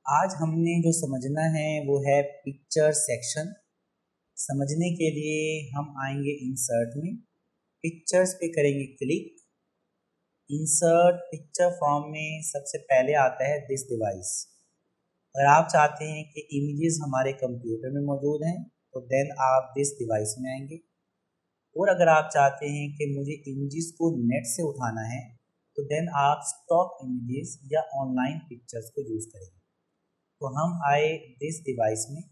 आज हमने जो समझना है वो है पिक्चर सेक्शन। समझने के लिए हम आएंगे इंसर्ट में, पिक्चर्स पे करेंगे क्लिक। इंसर्ट पिक्चर फॉर्म में सबसे पहले आता है दिस डिवाइस। अगर आप चाहते हैं कि इमेजेस हमारे कंप्यूटर में मौजूद हैं तो देन आप दिस डिवाइस में आएंगे, और अगर आप चाहते हैं कि मुझे इमेजेस को नेट से उठाना है तो देन आप स्टॉक इमेजेस या ऑनलाइन पिक्चर्स को यूज़ करेंगे। तो हम आए दिस डिवाइस में,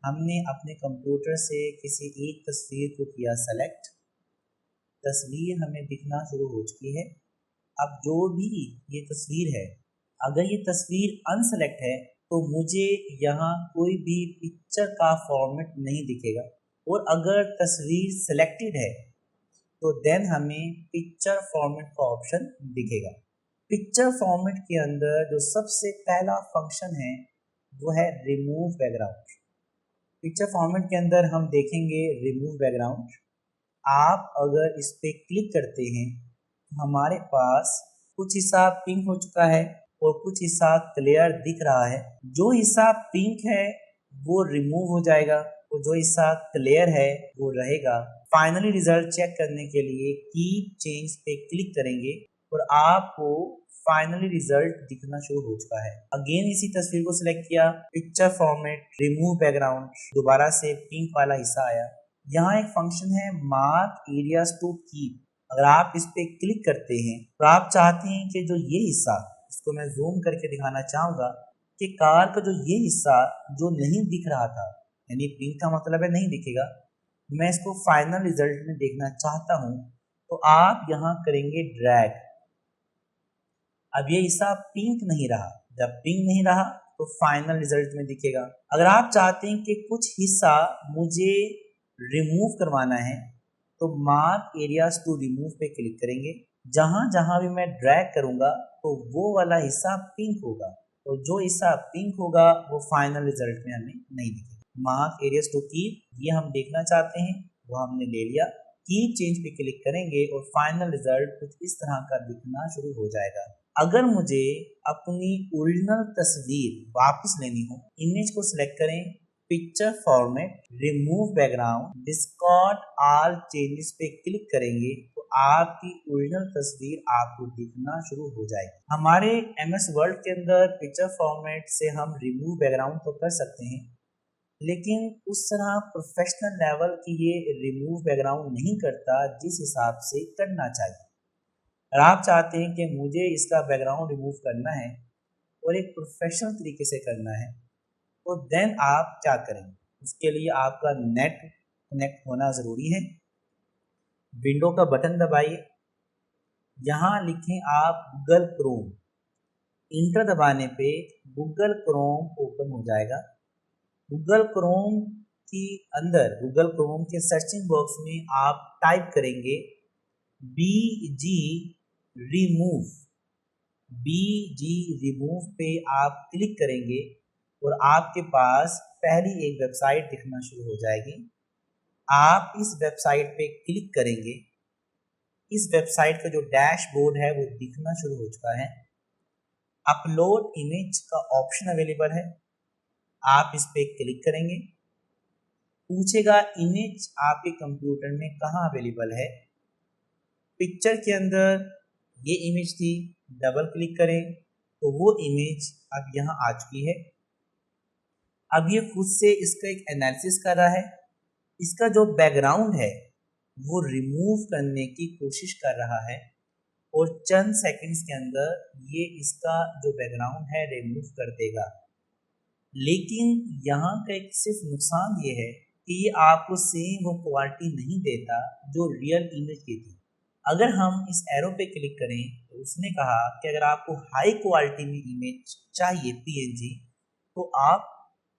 हमने अपने कंप्यूटर से किसी एक तस्वीर को किया सेलेक्ट। तस्वीर हमें दिखना शुरू हो चुकी है। अब जो भी ये तस्वीर है, अगर ये तस्वीर अनसेलेक्ट है तो मुझे यहाँ कोई भी पिक्चर का फॉर्मेट नहीं दिखेगा, और अगर तस्वीर सेलेक्टेड है तो देन हमें पिक्चर फॉर्मेट का ऑप्शन दिखेगा। पिक्चर फॉर्मेट के अंदर जो सबसे पहला फंक्शन है वो है रिमूव बैकग्राउंड। पिक्चर फॉर्मेट के अंदर हम देखेंगे रिमूव बैकग्राउंड। आप अगर इस पे क्लिक करते हैं तो हमारे पास कुछ हिस्सा पिंक हो चुका है और कुछ हिस्सा क्लियर दिख रहा है। जो हिस्सा पिंक है वो रिमूव हो जाएगा और जो हिस्सा क्लियर है वो रहेगा। फाइनली रिजल्ट चेक करने के लिए कीप चेंज पे क्लिक करेंगे और आपको फाइनली रिजल्ट दिखना शुरू हो चुका है। अगेन इसी तस्वीर को सिलेक्ट किया, पिक्चर फॉर्मेट, रिमूव बैकग्राउंड, दोबारा से पिंक वाला हिस्सा आया। यहाँ एक फंक्शन है मार्क एरियाज टू कीप। अगर आप इस पे क्लिक करते हैं तो आप चाहते हैं कि जो ये हिस्सा, इसको मैं जूम करके दिखाना चाहूंगा कि कार का जो ये हिस्सा जो नहीं दिख रहा था, यानी पिंक का मतलब है नहीं दिखेगा, मैं इसको फाइनल रिजल्ट में देखना चाहता हूँ तो आप यहाँ करेंगे ड्रैग। अब ये हिस्सा पिंक नहीं रहा, जब पिंक नहीं रहा तो फाइनल रिजल्ट में दिखेगा। अगर आप चाहते हैं कि कुछ हिस्सा मुझे रिमूव करवाना है तो मार्क एरियाज टू रिमूव पे क्लिक करेंगे। जहां जहां भी मैं ड्रैग करूंगा तो वो वाला हिस्सा पिंक होगा, और जो हिस्सा पिंक होगा वो फाइनल रिजल्ट में हमें नहीं दिखेगा। मार्क एरियाज टू कीप ये हम देखना चाहते हैं, वो हमने ले लिया। कीप चेंज पे क्लिक करेंगे और फाइनल रिजल्ट कुछ इस तरह का दिखना शुरू हो जाएगा। अगर मुझे अपनी ओरिजिनल तस्वीर वापस लेनी हो, इमेज को सिलेक्ट करें, picture format, remove background, discard all changes पे क्लिक करेंगे तो आपकी ओरिजिनल तस्वीर आपको दिखना शुरू हो जाएगी। हमारे MS वर्ड के अंदर पिक्चर फॉर्मेट से हम रिमूव बैकग्राउंड तो कर सकते हैं, लेकिन उस तरह प्रोफेशनल लेवल की ये रिमूव बैकग्राउंड नहीं करता जिस हिसाब से करना चाहिए। अगर आप चाहते हैं कि मुझे इसका बैकग्राउंड रिमूव करना है और एक प्रोफेशनल तरीके से करना है तो देन आप क्या करेंगे, उसके लिए आपका नेट कनेक्ट होना ज़रूरी है। विंडो का बटन दबाइए, यहाँ लिखें आप गूगल क्रोम, इंटर दबाने पे गूगल क्रोम ओपन हो जाएगा। गूगल क्रोम की अंदर, गूगल क्रोम के सर्चिंग बॉक्स में आप टाइप करेंगे BG रिमूव। BG रिमूव पे आप क्लिक करेंगे और आपके पास पहली एक वेबसाइट दिखना शुरू हो जाएगी। आप इस वेबसाइट पे क्लिक करेंगे, इस वेबसाइट का जो डैशबोर्ड है वो दिखना शुरू हो चुका है। अपलोड इमेज का ऑप्शन अवेलेबल है, आप इस पे क्लिक करेंगे। पूछेगा इमेज आपके कंप्यूटर में कहाँ अवेलेबल है। पिक्चर के अंदर ये इमेज थी, डबल क्लिक करें तो वो इमेज अब यहाँ आ चुकी है। अब ये खुद से इसका एक एनालिसिस कर रहा है, इसका जो बैकग्राउंड है वो रिमूव करने की कोशिश कर रहा है, और चंद सेकंड्स के अंदर ये इसका जो बैकग्राउंड है रिमूव कर देगा। लेकिन यहाँ का एक सिर्फ नुकसान ये है कि ये आपको सेम वो क्वालिटी नहीं देता जो रियल इमेज की थी। अगर हम इस एरो पे क्लिक करें तो उसने कहा कि अगर आपको हाई क्वालिटी में इमेज चाहिए PNG तो आप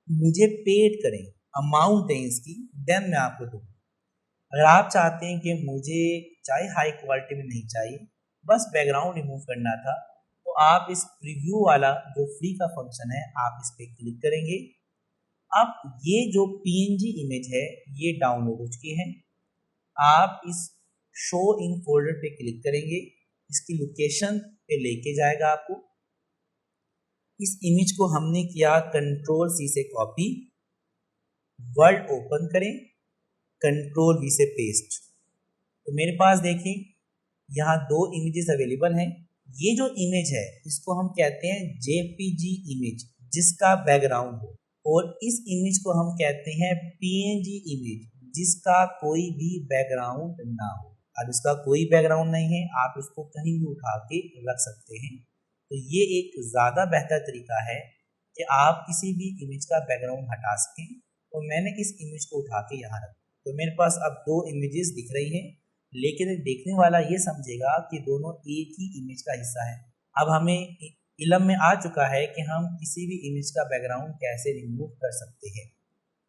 मुझे पेड करें, अमाउंट दें इसकी, देन मैं आपको दूँ। अगर आप चाहते हैं कि मुझे चाहे हाई क्वालिटी में नहीं चाहिए, बस बैकग्राउंड रिमूव करना था, तो आप इस प्रीव्यू वाला जो फ्री का फंक्शन है आप इस पर क्लिक करेंगे। अब ये जो PNG इमेज है ये डाउनलोड हो चुकी है। आप इस शो इन फोल्डर पे क्लिक करेंगे, इसकी लोकेशन पे लेके जाएगा आपको। इस इमेज को हमने किया कंट्रोल सी से कॉपी, वर्ड ओपन करें, कंट्रोल वी से पेस्ट। तो मेरे पास देखिए यहाँ दो इमेजेस अवेलेबल हैं। ये जो इमेज है इसको हम कहते हैं जेपीजी इमेज जिसका बैकग्राउंड हो, और इस इमेज को हम कहते हैं पीएनजी इमेज जिसका कोई भी बैकग्राउंड ना हो। अब इसका कोई बैकग्राउंड नहीं है, आप इसको कहीं भी उठा के रख सकते हैं। तो ये एक ज़्यादा बेहतर तरीका है कि आप किसी भी इमेज का बैकग्राउंड हटा सकें। तो मैंने इस इमेज को उठा के यहाँ रखा, तो मेरे पास अब दो इमेजेस दिख रही हैं, लेकिन देखने वाला ये समझेगा कि दोनों एक ही इमेज का हिस्सा है। अब हमें इल्म में आ चुका है कि हम किसी भी इमेज का बैकग्राउंड कैसे रिमूव कर सकते हैं।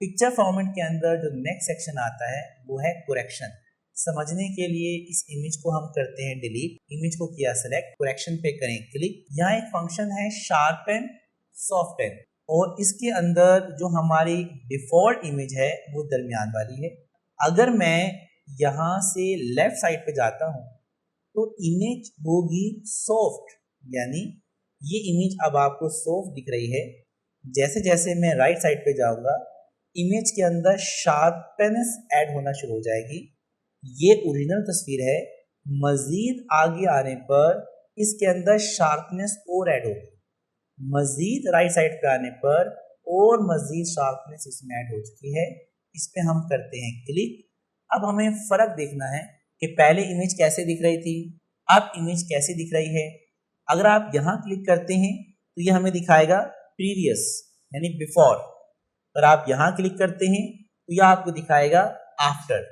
पिक्चर फॉर्मेट के अंदर जो नेक्स्ट सेक्शन आता है वो है करेक्शन। समझने के लिए इस इमेज को हम करते हैं डिलीट, इमेज को किया सेलेक्ट, करेक्शन पे करें क्लिक। यहाँ एक फंक्शन है शार्पन सॉफ्टन, और इसके अंदर जो हमारी डिफॉल्ट इमेज है वो दरमियान वाली है। अगर मैं यहाँ से लेफ्ट साइड पे जाता हूँ तो इमेज होगी सॉफ्ट, यानी ये इमेज अब आपको सॉफ्ट दिख रही है। जैसे जैसे मैं राइट साइड पे जाऊंगा इमेज के अंदर शार्पनेस ऐड होना शुरू हो जाएगी। ये ओरिजिनल तस्वीर है, मजीद आगे आने पर इसके अंदर शार्पनेस और ऐड होगी। मजीद राइट साइड पे आने पर और मजीद शार्पनेस इसमें ऐड हो चुकी है। इस पे हम करते हैं क्लिक। अब हमें फ़र्क देखना है कि पहले इमेज कैसे दिख रही थी, अब इमेज कैसे दिख रही है। अगर आप यहाँ क्लिक करते हैं तो ये हमें दिखाएगा प्रीवियस यानी बिफोर, और आप यहाँ क्लिक करते हैं तो यह आपको दिखाएगा आफ्टर।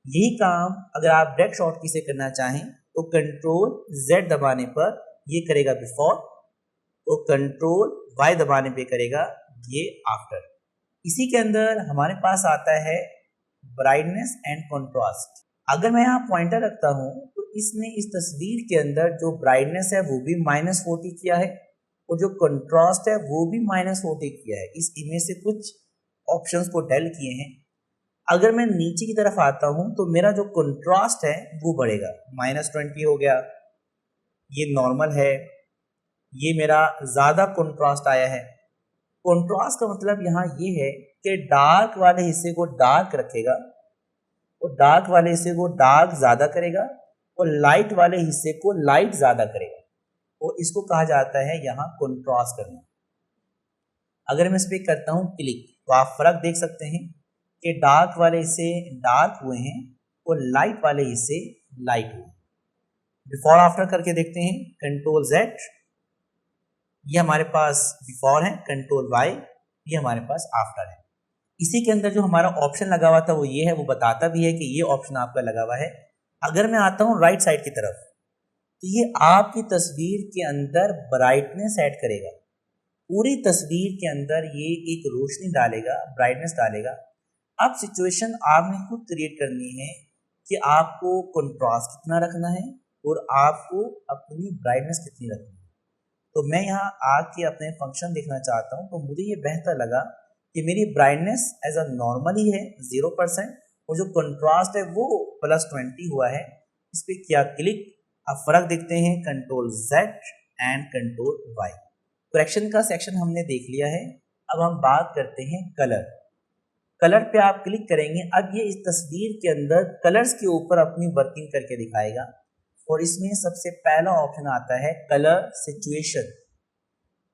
यही काम अगर आप डायरेक्ट शॉर्ट की से करना चाहें तो कंट्रोल Z दबाने पर ये करेगा बिफोर, तो कंट्रोल Y दबाने पे करेगा ये आफ्टर। इसी के अंदर हमारे पास आता है ब्राइटनेस एंड कंट्रास्ट। अगर मैं यहाँ पॉइंटर रखता हूँ तो इसने इस तस्वीर के अंदर जो ब्राइटनेस है वो भी -40 किया है, और जो कंट्रास्ट है वो भी -40 किया है। इस इमेज से कुछ ऑप्शंस को डेल किए हैं। अगर मैं नीचे की तरफ आता हूँ तो मेरा जो कंट्रास्ट है वो बढ़ेगा, -20 हो गया, ये नॉर्मल है, ये मेरा ज़्यादा कंट्रास्ट आया है। कंट्रास्ट का मतलब यहाँ ये है कि डार्क वाले हिस्से को डार्क रखेगा और डार्क वाले हिस्से को डार्क ज़्यादा करेगा और लाइट वाले हिस्से को लाइट ज़्यादा करेगा, और इसको कहा जाता है यहाँ कंट्रास्ट करना। अगर मैं इस पर करता हूँ क्लिक तो आप फर्क देख सकते हैं कि डार्क वाले हिस्से डार्क हुए हैं और लाइट वाले हिस्से लाइट हुए। बिफोर आफ्टर करके देखते हैं, कंट्रोल Z, ये हमारे पास बिफोर है, कंट्रोल Y, ये हमारे पास आफ्टर है। इसी के अंदर जो हमारा ऑप्शन लगा हुआ था वो ये है, वो बताता भी है कि ये ऑप्शन आपका लगा हुआ है। अगर मैं आता हूँ राइट साइड की तरफ तो ये आपकी तस्वीर के अंदर ब्राइटनेस ऐड करेगा। पूरी तस्वीर के अंदर ये एक रोशनी डालेगा, ब्राइटनेस डालेगा। अब सिचुएशन आपने खुद क्रिएट करनी है कि आपको कंट्रास्ट कितना रखना है और आपको अपनी ब्राइटनेस कितनी रखनी है। तो मैं यहाँ आके अपने फंक्शन देखना चाहता हूँ, तो मुझे ये बेहतर लगा कि मेरी ब्राइटनेस एज अ नॉर्मल ही है 0%, और जो कंट्रास्ट है वो +20 हुआ है। इस पर किया क्लिक। अब फर्क देखते हैं, control Z and control Y। Correction का सेक्शन हमने देख लिया है। अब हम बात करते हैं कलर। कलर पे आप क्लिक करेंगे, अब ये इस तस्वीर के अंदर कलर्स के ऊपर अपनी वर्किंग करके दिखाएगा, और इसमें सबसे पहला ऑप्शन आता है कलर सिचुएशन।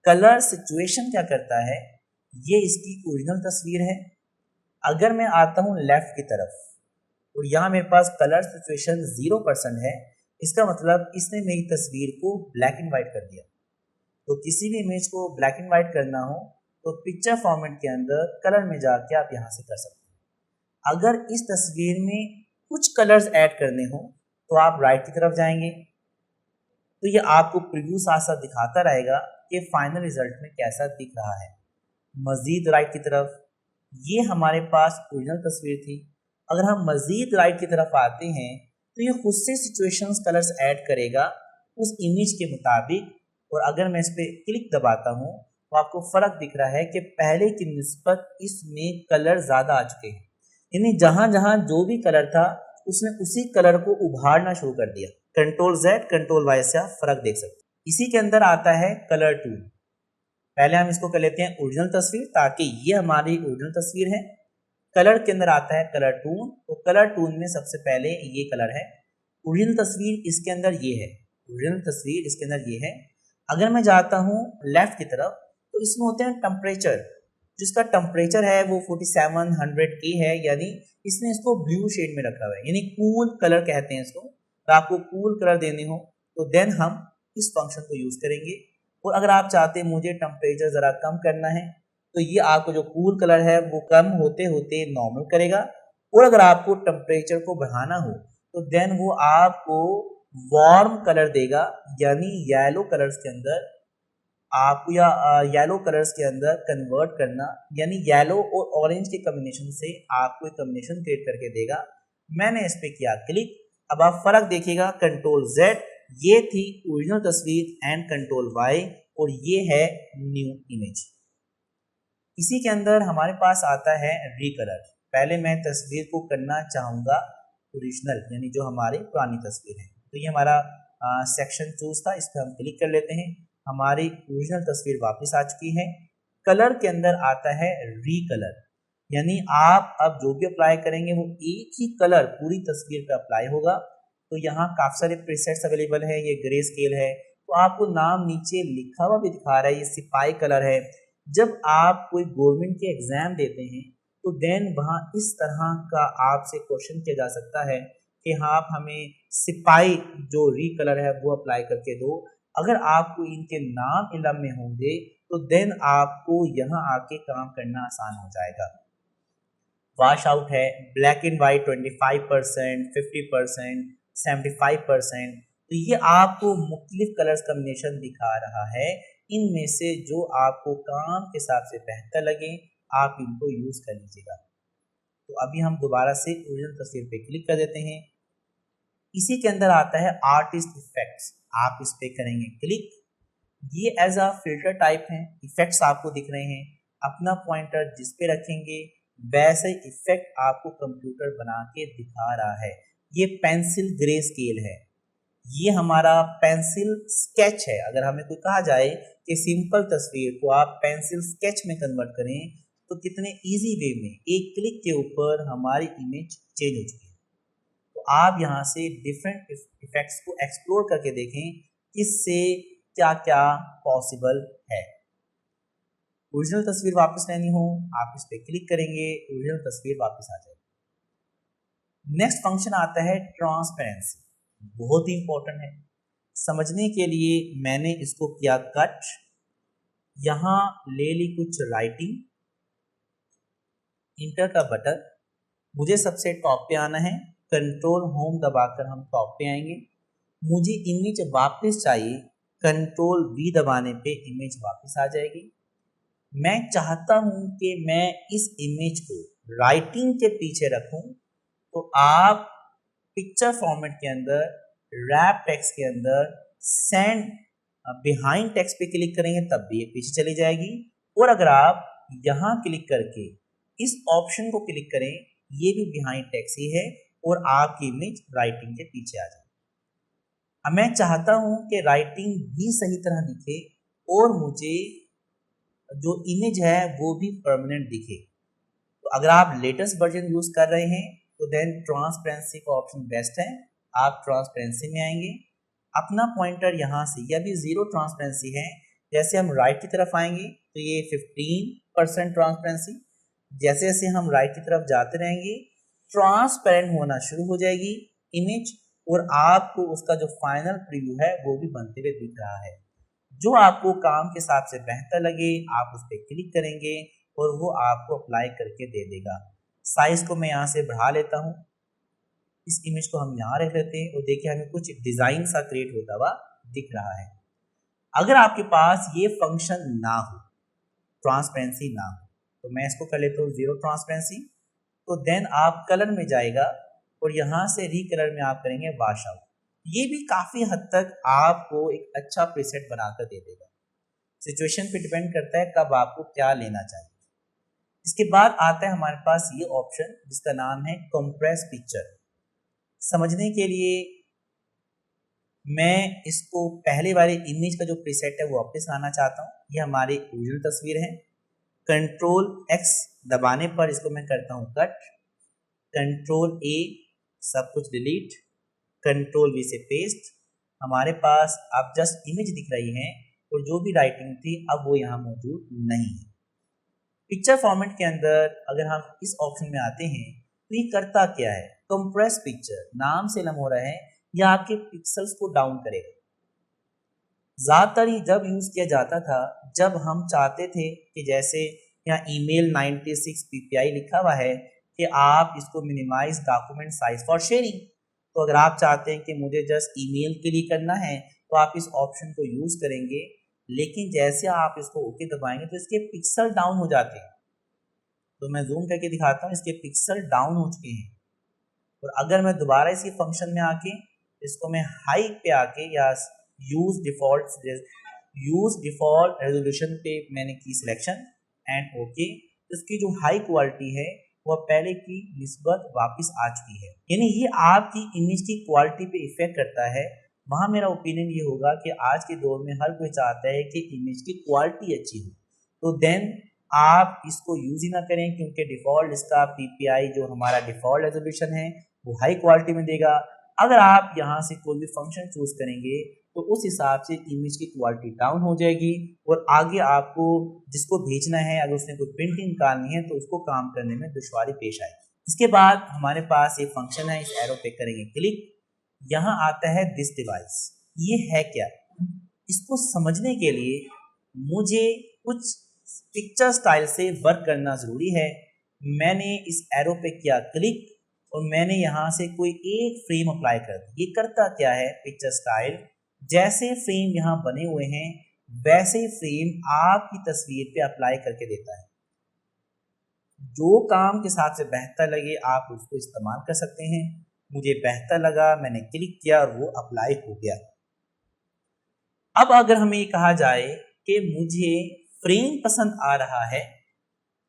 कलर सिचुएशन क्या करता है, ये इसकी ओरिजिनल तस्वीर है। अगर मैं आता हूँ लेफ्ट की तरफ और यहाँ मेरे पास कलर सिचुएशन 0% है, इसका मतलब इसने मेरी तस्वीर को ब्लैक एंड वाइट कर दिया। तो किसी भी इमेज को ब्लैक एंड वाइट करना हो तो पिक्चर फॉर्मेट के अंदर कलर में जाके आप यहाँ से कर सकते हैं। अगर इस तस्वीर में कुछ कलर्स ऐड करने हो तो आप राइट की तरफ जाएंगे, तो ये आपको प्रीव्यू साथ साथ दिखाता रहेगा कि फाइनल रिजल्ट में कैसा दिख रहा है। मजीद राइट की तरफ, ये हमारे पास ओरिजिनल तस्वीर थी। अगर हम मजीद राइट की तरफ आते हैं तो ये खुद से सिचुएशंस कलर्स ऐड करेगा उस इमेज के मुताबिक, और अगर मैं इस पर क्लिक दबाता हूँ तो आपको फ़र्क दिख रहा है कि पहले की निस्बत इसमें कलर ज़्यादा आ चुके हैं। यानी जहाँ जहाँ जो भी कलर था उसने उसी कलर को उभारना शुरू कर दिया। कंट्रोल Z कंट्रोल Y से आप फ़र्क देख सकते हैं। इसी के अंदर आता है कलर टूल। पहले हम इसको कर लेते हैं ओरिजिनल तस्वीर, ताकि ये हमारी ओरिजिनल तस्वीर है। कलर के अंदर आता है कलर टून, तो कलर टून में सबसे पहले ये कलर है। ओरिजिनल तस्वीर इसके अंदर ये है, ओरिजिनल तस्वीर इसके अंदर ये है। अगर मैं जाता हूँ लेफ्ट की तरफ, तो इसमें होते हैं टेम्परेचर, जिसका टेम्परेचर है वो 4700 है, यानी इसने इसको ब्लू शेड में रखा हुआ है, यानी कूल कलर कहते हैं इसको। तो आपको कूल कलर देने हो तो देन हम इस फंक्शन को यूज करेंगे। और अगर आप चाहते हैं मुझे टेम्परेचर ज़रा कम करना है, तो ये आपको जो कूल कलर है वो कम होते होते नॉर्मल करेगा। और अगर आपको टेम्परेचर को बढ़ाना हो तो देन वो आपको वार्म कलर देगा, यानी येलो कलर्स के अंदर आपको, या येलो कलर्स के अंदर कन्वर्ट करना, यानी येलो और ऑरेंज के कॉम्बिनेशन से आपको एक कॉम्बिनेशन क्रिएट करके देगा। मैंने इस पे किया क्लिक। अब आप फर्क देखिएगा, कंट्रोल Z ये थी ओरिजिनल तस्वीर एंड कंट्रोल Y और ये है न्यू इमेज। इसी के अंदर हमारे पास आता है रीकलर। पहले मैं तस्वीर को करना चाहूँगा ओरिजिनल, यानी जो हमारी पुरानी तस्वीर है। तो ये हमारा सेक्शन चूज था, इस पर हम क्लिक कर लेते हैं। हमारी ओरिजिनल तस्वीर वापस आ चुकी है। कलर के अंदर आता है रीकलर, यानी आप अब जो भी अप्लाई करेंगे वो एक ही कलर पूरी तस्वीर पे अप्लाई होगा। तो यहाँ काफ़ी सारे प्रीसेट्स अवेलेबल है। ये ग्रे स्केल है, तो आपको नाम नीचे लिखा हुआ भी दिखा रहा है, ये सिपाही कलर है। जब आप कोई गवर्नमेंट के एग्जाम देते हैं तो देन वहाँ इस तरह का आपसे क्वेश्चन किया जा सकता है कि हाँ आप हमें सिपाही जो री कलर है वो अप्लाई करके दो। अगर आपको इनके नाम इलम में होंगे तो देन आपको यहाँ आके काम करना आसान हो जाएगा। वॉश आउट है, ब्लैक एंड वाइट 25%, 50%, 75%। तो ये आपको मुख्तलिफ कलर्स कम्बिनेशन दिखा रहा है। इनमें से जो आपको काम के हिसाब से बेहतर लगे आप इनको यूज कर लीजिएगा। तो अभी हम दोबारा से ओरिजिनल तस्वीर पे क्लिक कर देते हैं। इसी के अंदर आता है आर्टिस्ट इफेक्ट्स, आप इस पे करेंगे क्लिक। ये एज अ फिल्टर टाइप है, इफेक्ट्स आपको दिख रहे हैं। अपना पॉइंटर जिस पे रखेंगे वैसे इफेक्ट आपको कंप्यूटर बना के दिखा रहा है। ये पेंसिल ग्रे स्केल है, ये हमारा पेंसिल स्केच है। अगर हमें कोई कहा जाए कि सिंपल तस्वीर को आप पेंसिल स्केच में कन्वर्ट करें तो कितने इजी वे में एक क्लिक के ऊपर हमारी इमेज चेंज हो चुकी है। तो आप यहाँ से डिफरेंट इफेक्ट्स को एक्सप्लोर करके देखें किससे क्या क्या पॉसिबल है। ओरिजिनल तस्वीर वापस लेनी हो आप इस पर क्लिक करेंगे, ओरिजिनल तस्वीर वापस आ जाएगी। नेक्स्ट फंक्शन आता है ट्रांसपेरेंसी, बहुत ही इंपॉर्टेंट है। समझने के लिए मैंने इसको किया कट, यहाँ ले ली कुछ राइटिंग, इंटर का बटन, मुझे सबसे टॉप पे आना है, कंट्रोल होम दबाकर हम टॉप पे आएंगे। मुझे इमेज वापस चाहिए, कंट्रोल V दबाने पे इमेज वापस आ जाएगी। मैं चाहता हूं कि मैं इस इमेज को राइटिंग के पीछे रखूं, तो आप पिक्चर फॉर्मेट के अंदर रैप टेक्स्ट के अंदर सेंड बिहाइंड टेक्स्ट पे क्लिक करेंगे तब भी ये पीछे चली जाएगी। और अगर आप यहाँ क्लिक करके इस ऑप्शन को क्लिक करें, ये भी बिहाइंड टेक्स्ट ही है और आपकी इमेज राइटिंग के पीछे आ जाए। अब मैं चाहता हूं कि राइटिंग भी सही तरह दिखे और मुझे जो इमेज है वो भी परमानेंट दिखे। तो अगर आप लेटेस्ट वर्जन यूज कर रहे हैं तो देन ट्रांसपेरेंसी का ऑप्शन बेस्ट है। आप ट्रांसपेरेंसी में आएंगे, अपना पॉइंटर यहाँ से, यह भी 0 ट्रांसपेरेंसी है। जैसे हम राइट की तरफ आएंगे तो ये 15% ट्रांसपेरेंसी। जैसे जैसे हम राइट की तरफ जाते रहेंगे ट्रांसपेरेंट होना शुरू हो जाएगी इमेज, और आपको उसका जो फाइनल प्रीव्यू है वो भी बनते हुए दिख रहा है। जो आपको काम के हिसाब से बेहतर लगे आप उस पर क्लिक करेंगे और वो आपको अप्लाई करके दे देगा। साइज को मैं यहाँ से बढ़ा लेता हूँ, इस इमेज को हम यहाँ रख लेते हैं और देखिए हमें कुछ डिजाइन सा क्रिएट होता हुआ दिख रहा है। अगर आपके पास ये फंक्शन ना हो, ट्रांसपेरेंसी ना हो, तो मैं इसको कर लेता हूँ 0 ट्रांसपेरेंसी। तो देन आप कलर में जाएगा और यहाँ से रीकलर में आप करेंगे वॉश आउट। ये भी काफी हद तक आपको एक अच्छा प्रीसेट बनाकर दे देगा। सिचुएशन पे डिपेंड करता है कब आपको क्या लेना चाहिए। इसके बाद आता है हमारे पास ये ऑप्शन जिसका नाम है कंप्रेस पिक्चर। समझने के लिए मैं इसको पहले वाले इमेज का जो प्रीसेट है वो वापस लाना चाहता हूँ। ये हमारी ओरिजिनल तस्वीर है। कंट्रोल एक्स दबाने पर इसको मैं करता हूँ कट, कंट्रोल ए सब कुछ डिलीट, कंट्रोल वी से पेस्ट। हमारे पास अब जस्ट इमेज दिख रही है और जो भी राइटिंग थी अब वो यहाँ मौजूद नहीं है। पिक्चर फॉर्मेट के अंदर अगर हम इस ऑप्शन में आते हैं तो ये करता क्या है, कंप्रेस पिक्चर नाम से लम हो रहा है, यह आपके पिक्सल्स को डाउन करेगा। ज़्यादातर ये जब यूज़ किया जाता था जब हम चाहते थे कि जैसे यहाँ ईमेल 96 ppi लिखा हुआ है कि आप इसको minimize document size for sharing, तो अगर आप चाहते हैं कि मुझे जस्ट ईमेल के लिए करना है तो आप इस ऑप्शन को यूज़ करेंगे, लेकिन जैसे आप इसको ओके दबाएंगे तो इसके पिक्सल डाउन हो जाते हैं। तो मैं जूम करके दिखाता हूँ, इसके पिक्सल डाउन हो चुके हैं। और अगर मैं दोबारा इसी फंक्शन में आके इसको मैं हाई पे आके या यूज डिफॉल्ट रेजोल्यूशन पे मैंने की सिलेक्शन एंड ओके, इसकी जो हाई क्वालिटी है वह पहले की निस्बत वापस आ चुकी है। यानी ये आपकी इमेज की क्वालिटी पे इफेक्ट करता है। वहाँ मेरा ओपिनियन ये होगा कि आज के दौर में हर कोई चाहता है कि इमेज की क्वालिटी अच्छी हो, तो देन आप इसको यूज ही ना करें, क्योंकि डिफॉल्ट इसका पीपीआई जो हमारा डिफॉल्ट रेजोल्यूशन है वो हाई क्वालिटी में देगा। अगर आप यहाँ से कोई भी फंक्शन चूज करेंगे तो उस हिसाब से इमेज की क्वालिटी डाउन हो जाएगी और आगे आपको जिसको भेजना है अगर उसने कोई प्रिंटिंग निकालनी है तो उसको काम करने में दुश्वारी पेश आएगी। इसके बाद हमारे पास एक फंक्शन है, इस एरो पे करेंगे क्लिक, यहाँ आता है दिस डिवाइस। ये है क्या, इसको समझने के लिए मुझे कुछ पिक्चर स्टाइल से वर्क करना जरूरी है। मैंने इस एरो पे किया क्लिक और मैंने यहाँ से कोई एक फ्रेम अप्लाई कर दिया। ये करता क्या है, पिक्चर स्टाइल जैसे फ्रेम यहाँ बने हुए हैं वैसे ही फ्रेम आपकी तस्वीर पे अप्लाई करके देता है। जो काम के साथ से बेहतर लगे आप उसको इस्तेमाल कर सकते हैं। मुझे बेहतर लगा, मैंने क्लिक किया और वो अप्लाई हो गया। अब अगर हमें ये कहा जाए कि मुझे फ्रेम पसंद आ रहा है,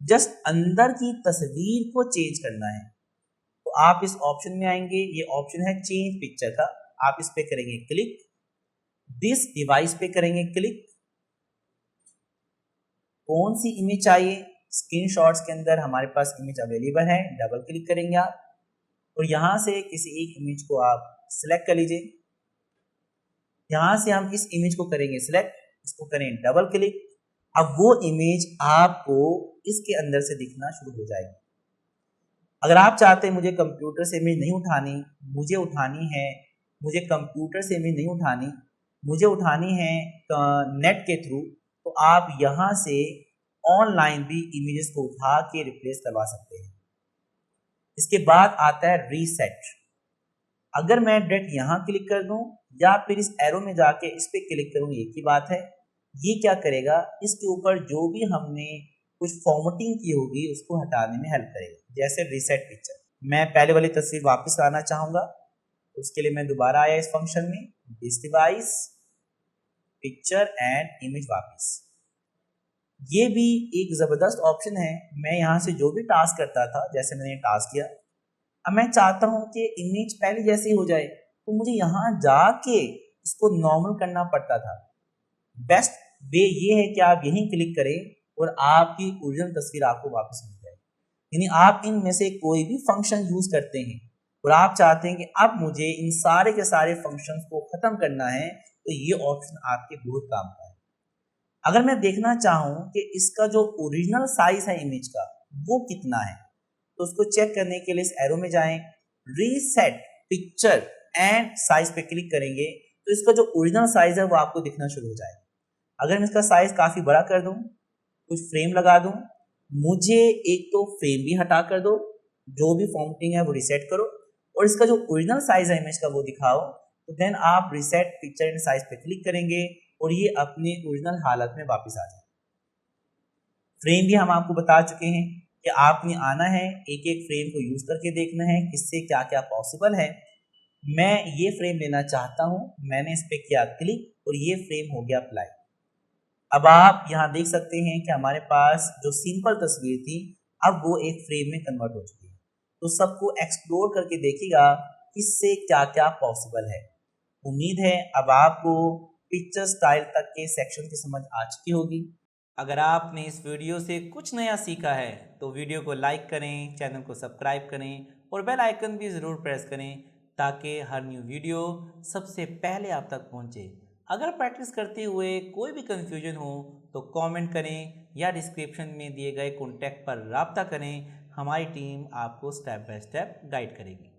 जस्ट अंदर की तस्वीर को चेंज करना है, तो आप इस ऑप्शन में आएंगे। ये ऑप्शन है चेंज पिक्चर का, आप इस पे करेंगे क्लिक, दिस डिवाइस पे करेंगे क्लिक। कौन सी इमेज चाहिए, स्क्रीनशॉट्स के अंदर हमारे पास इमेज अवेलेबल है, डबल क्लिक करेंगे आप और यहां से किसी एक इमेज को आप सिलेक्ट कर लीजिए। यहां से हम इस इमेज को करेंगे सिलेक्ट, इसको करें डबल क्लिक। अब वो इमेज आपको इसके अंदर से दिखना शुरू हो जाएगी। अगर आप चाहते हैं मुझे कंप्यूटर से इमेज नहीं उठानी, मुझे कंप्यूटर से इमेज नहीं उठानी, मुझे उठानी है नेट के थ्रू, तो आप यहाँ से ऑनलाइन भी इमेजेस को उठा के रिप्लेस करवा सकते हैं। इसके बाद आता है रीसेट। अगर मैं डायरेक्ट यहाँ क्लिक कर दूं या फिर इस एरो में जाके इस पे क्लिक करूं, एक ही बात है। ये क्या करेगा, इसके ऊपर जो भी हमने कुछ फॉर्मेटिंग की होगी उसको हटाने में हेल्प करेगा। जैसे रीसेट पिक्चर, मैं पहले वाली तस्वीर वापस लाना चाहूंगा, उसके लिए मैं दोबारा आया इस फंक्शन में, this device, picture and image वापस। ये भी एक जबरदस्त ऑप्शन है। मैं यहाँ से जो भी टास्क करता था, जैसे मैंने टास्क किया, अब मैं चाहता हूँ कि इमेज पहले जैसे ही हो जाए, तो मुझे यहाँ जाके इसको नॉर्मल करना पड़ता था। बेस्ट वे ये है कि आप यहीं क्लिक करें और आपकी ओरिजिनल तस्वीर आपको वापस मिल जाए। यानी आप इनमें से कोई भी फंक्शन यूज करते हैं और आप चाहते हैं कि अब मुझे इन सारे के सारे फंक्शंस को खत्म करना है, तो ये ऑप्शन आपके बहुत काम का है। अगर मैं देखना चाहूँ कि इसका जो ओरिजिनल साइज है इमेज का वो कितना है, तो उसको चेक करने के लिए इस एरो में जाएं, रीसेट पिक्चर एंड साइज पे क्लिक करेंगे तो इसका जो ओरिजिनल साइज है वो आपको दिखना शुरू हो जाएगा। अगर मैं इसका साइज काफी बड़ा कर दूं, कुछ फ्रेम लगा दूं, मुझे एक तो फ्रेम भी हटा कर दो, जो भी फॉर्मेटिंग है वो रिसेट करो और इसका जो ओरिजिनल साइज है इमेज का वो दिखाओ, तो देन आप रिसेट पिक्चर एंड साइज पे क्लिक करेंगे और ये अपनी ओरिजिनल हालत में वापस आ जाए। फ्रेम भी हम आपको बता चुके हैं कि आपने आना है, एक एक फ्रेम को यूज करके देखना है किससे क्या क्या पॉसिबल है। मैं ये फ्रेम लेना चाहता हूं, मैंने इस पे किया क्लिक और ये फ्रेम हो गया अप्लाई। अब आप यहाँ देख सकते हैं कि हमारे पास जो सिंपल तस्वीर थी अब वो एक फ्रेम में कन्वर्ट हो चुकी है। तो सबको एक्सप्लोर करके देखिएगा किससे क्या क्या पॉसिबल है। उम्मीद है अब आपको पिक्चर स्टाइल तक के सेक्शन की समझ आ चुकी होगी। अगर आपने इस वीडियो से कुछ नया सीखा है तो वीडियो को लाइक करें, चैनल को सब्सक्राइब करें और बेल आइकन भी ज़रूर प्रेस करें ताकि हर न्यू वीडियो सबसे पहले आप तक पहुंचे। अगर प्रैक्टिस करते हुए कोई भी कन्फ्यूजन हो तो कमेंट करें या डिस्क्रिप्शन में दिए गए कॉन्टैक्ट पर राब्ता करें। हमारी टीम आपको स्टेप बाय स्टेप गाइड करेगी।